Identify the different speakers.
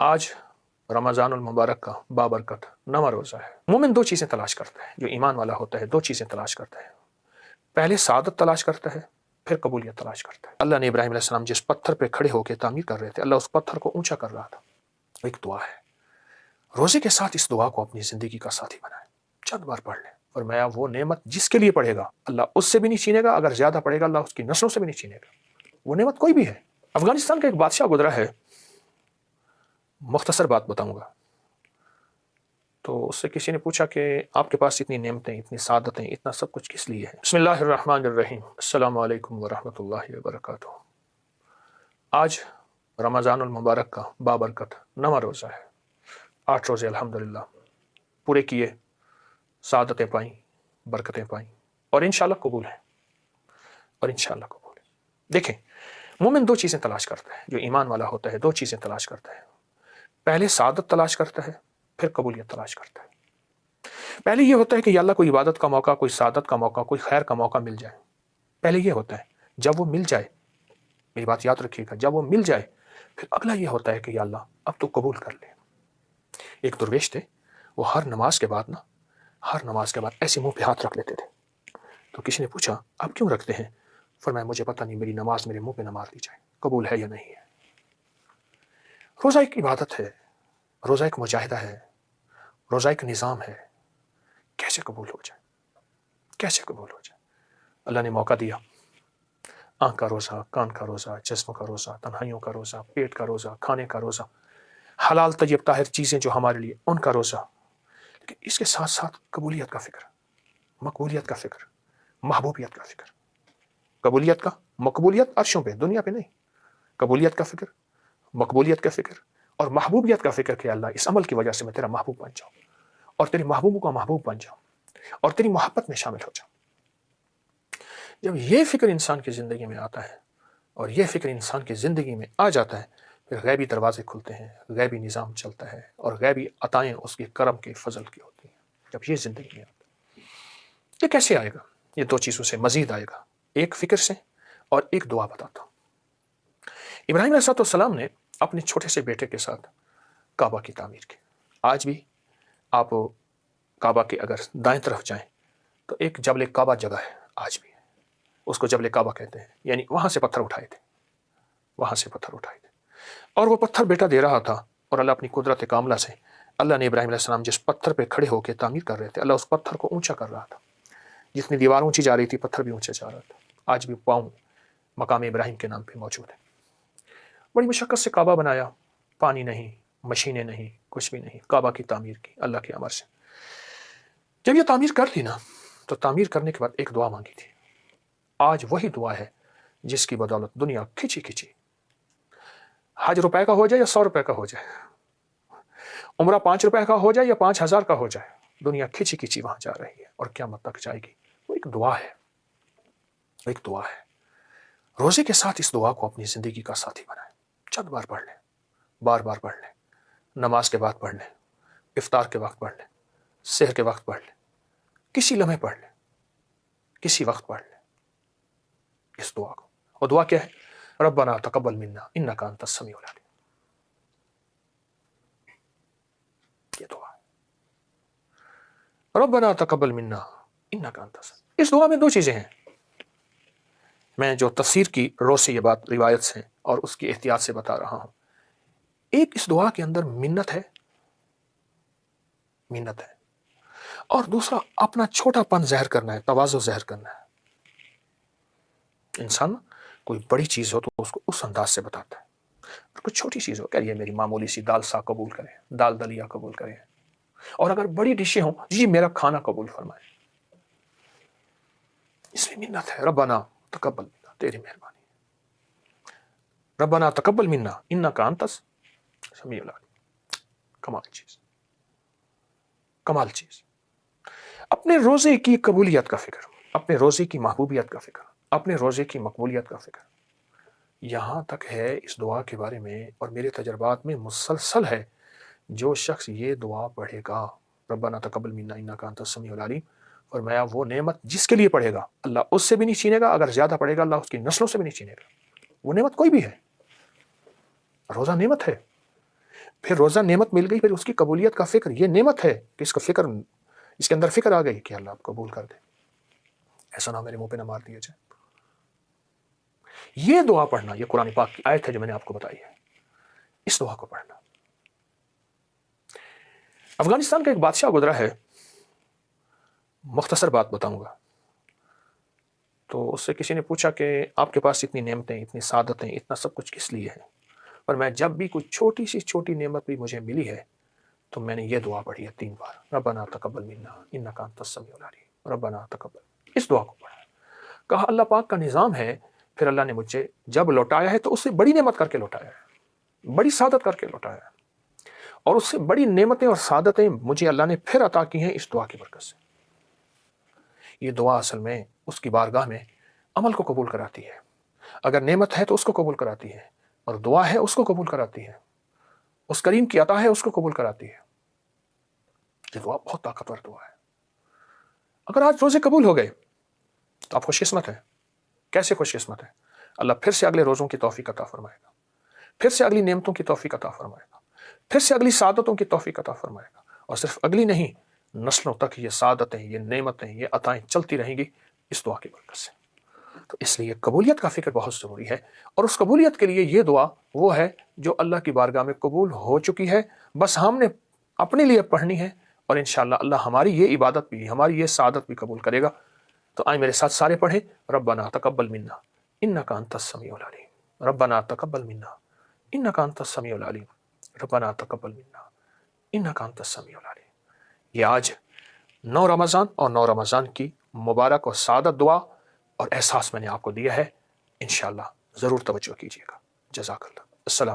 Speaker 1: आज रमज़ानुल मुबारक का बाबरकत 9वां रोज़ा है। मोमिन दो चीज़ें तलाश करता है, जो ईमान वाला होता है दो चीज़ें तलाश करता है। पहले सादत तलाश करता है, फिर कबूलियत तलाश करता है। अल्लाह ने इब्राहिम अलैहिस्सलाम जिस पत्थर पे खड़े होकर तामीर कर रहे थे, अल्लाह उस पत्थर को ऊंचा कर रहा था। एक दुआ है, रोज़े के साथ इस दुआ को अपनी ज़िंदगी का साथी बनाए, चंद बार पढ़ लें। फरमाया वो नेमत जिसके लिए पढ़ेगा अल्लाह उससे भी नहीं छीनेगा, अगर ज़्यादा पढ़ेगा अल्लाह उसकी नस्लों से भी नहीं छीनेगा। वो नेमत कोई भी है। अफगानिस्तान का एक बादशाह गुजरा है, मुख्तसर बात बताऊंगा। तो उससे किसी ने पूछा कि आपके पास इतनी नेमतें, इतनी सादतें, इतना सब कुछ किस लिए है? बिस्मिल्लाहिर्रहमानिर्रहीम, अस्सलामु अलैकुम वरहमतुल्लाहि वबरकातुहू। आज रमज़ानुल मुबारक का बाबरकत 9वां रोज़ा है। 8 रोज़े अल्हम्दुलिल्लाह पूरे किए, सादतें पाई, बरकतें पाई और इंशाअल्लाह कबूल है, और इंशाअल्लाह कबूल है। देखें, मोमिन दो चीज़ें तलाश करता है, जो ईमान वाला होता है दो चीज़ें तलाश करता है। पहले सादत तलाश करता है, फिर कबूलियत तलाश करता है। पहले ये होता है कि या अल्लाह कोई इबादत का मौका, कोई सादत का मौका, कोई खैर का मौका मिल जाए। पहले ये होता है, जब वो मिल जाए, मेरी बात याद रखिएगा, जब वो मिल जाए फिर अगला ये होता है कि या अल्लाह अब तो कबूल कर ले। एक दुर्वेश थे, वो हर नमाज के बाद ऐसे मुंह पे हाथ रख लेते थे। तो किसी ने पूछा आप क्यों रखते हैं? फरमाया मुझे पता नहीं, मेरी नमाज मेरे मुंह पे न मार दी जाए, कबूल है या नहीं है। रोज़ा एक इबादत है, रोज़ा एक मुजाहिदा है, रोज़ा एक निज़ाम है। कैसे कबूल हो जाए, कैसे कबूल हो जाए? अल्लाह ने मौका दिया, आँख का रोज़ा, कान का रोज़ा, जिस्म का रोज़ा, तन्हाइयों का रोज़ा, पेट का रोज़ा, खाने का रोज़ा, हलाल तय्यब ताहिर चीज़ें जो हमारे लिए, उनका रोज़ा। लेकिन इसके साथ साथ कबूलियत का फ़िक्र, मकबूलियत का फ़िक्र, महबूबियत का फ़िक्र। कबूलियत का, मकबूलियत अर्शों पे, दुनिया पे नहीं। कबूलियत का फ़िक्र, मकबूलियत का फ़िक्र और महबूबियत का फ़िक्र कि अल्लाह इस अमल की वजह से मैं तेरा महबूब बन जाऊँ और तेरे महबूबों का महबूब बन जाऊँ और तेरी मोहब्बत में शामिल हो जाऊँ। जब ये फ़िक्र इंसान की ज़िंदगी में आता है और ये फ़िक्र इंसान की ज़िंदगी में आ जाता है, फिर गैबी दरवाजे खुलते हैं, गैबी निज़ाम चलता है और गैबी अताएँ उसके करम के फजल की होती हैं। जब ये ज़िंदगी में आता है, ये कैसे आएगा? ये दो चीज़ों से मज़ीद आएगा, एक फ़िक्र से और एक दुआ बताता हूँ। इब्राहिम अलैहिस्सलाम ने अपने छोटे से बेटे के साथ काबा की तामीर की। आज भी आप काबा के अगर दाएं तरफ जाएं तो एक जबल काबा जगह है, आज भी उसको जबल काबा कहते हैं, यानी वहाँ से पत्थर उठाए थे, वहाँ से पत्थर उठाए थे। और वो पत्थर बेटा दे रहा था और अल्लाह अपनी कुदरत कामला से, अल्लाह ने इब्राहिम अलैहिस्सलाम जिस पत्थर पे खड़े होकर तामीर कर रहे थे, अल्लाह उस पत्थर को ऊंचा कर रहा था। जितनी दीवार ऊंची जा रही थी, पत्थर भी ऊंचा जा रहा था। आज भी पाँव मकाम इब्राहिम के नाम पर मौजूद है। बड़ी मुशक्क़त से काबा बनाया, पानी नहीं, मशीनें नहीं, कुछ भी नहीं, काबा की तामीर की अल्लाह के अमर से। जब ये तामीर कर ली ना, तो तामीर करने के बाद एक दुआ मांगी थी। आज वही दुआ है जिसकी बदौलत दुनिया खिंची खिंची, हज रुपए का हो जाए या 100 रुपए का हो जाए, उम्रा 5 रुपए का हो जाए या 5,000 का हो जाए, दुनिया खिंची खिंची वहां जा रही है और क़यामत तक जाएगी। वो एक दुआ है, एक दुआ है। रोजे के साथ इस दुआ को अपनी जिंदगी का साथी बनाएं, चंद बार पढ़ लें, बार बार पढ़ लें, नमाज के बाद पढ़ लें, इफ्तार के वक्त पढ़ लें, सहर के वक्त पढ़ लें, किसी लम्हे पढ़ लें, किसी वक्त पढ़ लें इस दुआ को। और दुआ क्या है? रब्बना तकब्बल मिन्ना इन्नका अंतस समीउल अलीम। ये दुआ है, रब्बना तकब्बल मिन्ना इन्नका अंतस। इस दुआ में दो चीजें हैं। मैं जो तफसीर की रोज़ से ये बात रिवायत से और उसकी एहतियात से बता रहा हूँ। एक, इस दुआ के अंदर मिन्नत है, मिन्नत है, और दूसरा अपना छोटापन ज़हर करना है, तवाज़ु ज़हर करना है। इंसान कोई बड़ी चीज़ हो तो उसको उस अंदाज से बताता है, और कुछ छोटी चीज़ हो, कह मेरी मामूली सी दाल सा कबूल करें, दाल दलिया कबूल करें, और अगर बड़ी डिशें हों, जी मेरा खाना कबूल फरमाए। इसमें मिन्नत है। रब्बना तकब्बल मिन्ना, तेरी मेहरबानी, रब्बना तकब्बल मिन्ना इन्नका अंतस समीउल अलीम। कमाल चीज़, कमाल चीज़। अपने रोज़े की कबूलियत का फिक्र, अपने रोज़े की महबूबियत का फिक्र, अपने रोज़े की मकबूलियत का फिक्र, यहाँ तक है इस दुआ के बारे में और मेरे तजर्बात में मुसलसल है। जो शख्स ये दुआ पढ़ेगा, रब्बना तकब्बल मिन्ना इन्नका अंतस समीउल अलीम, फरमाया वो नेमत जिसके लिए पढ़ेगा अल्लाह उससे भी नहीं छीनेगा, अगर ज़्यादा पढ़ेगा अल्लाह उसकी नस्लों से भी नहीं छीनेगा। वो नेमत कोई भी है, रोज़ा नेमत है। پھر روزہ نعمت مل گئی، پھر اس کی قبولیت کا فکر، یہ نعمت ہے کہ اس کا فکر، اس کے اندر فکر آ گئی کہ اللہ آپ قبول کر دے، ایسا نہ میرے منہ پہ نہ مار دیا جائے۔ یہ دعا پڑھنا، یہ قرآن پاک کی آیت ہے جو میں نے آپ کو بتائی ہے، اس دعا کو پڑھنا۔ افغانستان کا ایک بادشاہ گزرا ہے، مختصر بات بتاؤں گا۔ تو اس سے کسی نے پوچھا کہ آپ کے پاس اتنی نعمتیں، اتنی سعادتیں، اتنا سب کچھ کس لیے ہے؟ پر میں جب بھی کوئی چھوٹی سی چھوٹی نعمت بھی مجھے ملی ہے تو میں نے یہ دعا پڑھی ہے 3 بار، ربنا تقبل منا انک انت السمیع العلیم، ربنا تقبل۔ اس دعا کو پڑھا، کہا اللہ پاک کا نظام ہے، پھر اللہ نے مجھے جب لوٹایا ہے تو اس سے بڑی نعمت کر کے لوٹایا ہے، بڑی سعادت کر کے لوٹایا ہے، اور اس سے بڑی نعمتیں اور سعادتیں مجھے اللہ نے پھر عطا کی ہیں اس دعا کی برکت سے۔ یہ دعا اصل میں اس کی بارگاہ میں عمل کو قبول کراتی ہے۔ اگر نعمت ہے تو اس کو قبول کراتی ہے، اور دعا ہے اس کو قبول کراتی ہے، اس کریم کی عطا ہے اس کو قبول کراتی ہے۔ یہ دعا بہت طاقتور دعا ہے۔ اگر آج روزے قبول ہو گئے تو آپ خوش قسمت ہیں۔ کیسے خوش قسمت ہیں؟ اللہ پھر سے اگلے روزوں کی توفیق عطا فرمائے گا، پھر سے اگلی نعمتوں کی توفیق عطا فرمائے گا، پھر سے اگلی سعادتوں کی توفیق عطا فرمائے گا، اور صرف اگلی نہیں، نسلوں تک یہ سعادتیں، یہ نعمتیں، یہ عطائیں چلتی رہیں گی اس دعا کی برکت سے۔ تو اس لیے قبولیت کا فکر بہت ضروری ہے، اور اس قبولیت کے لیے یہ دعا وہ ہے جو اللہ کی بارگاہ میں قبول ہو چکی ہے، بس ہم نے اپنے لیے پڑھنی ہے، اور انشاءاللہ اللہ ہماری یہ عبادت بھی، ہماری یہ سعادت بھی قبول کرے گا۔ تو آئیں میرے ساتھ سارے پڑھیں، ربنا تقبل منا انک انت السمیع العلیم، ربنا تقبل منا انک انت السمیع العلیم، ربنا تقبل منا انک انت السمیع العلیم۔ یہ آج 9 رمضان اور 9 رمضان کی مبارک اور سعادت دعا اور احساس میں نے آپ کو دیا ہے، انشاءاللہ ضرور توجہ کیجیے گا۔ جزاک اللہ۔ السلام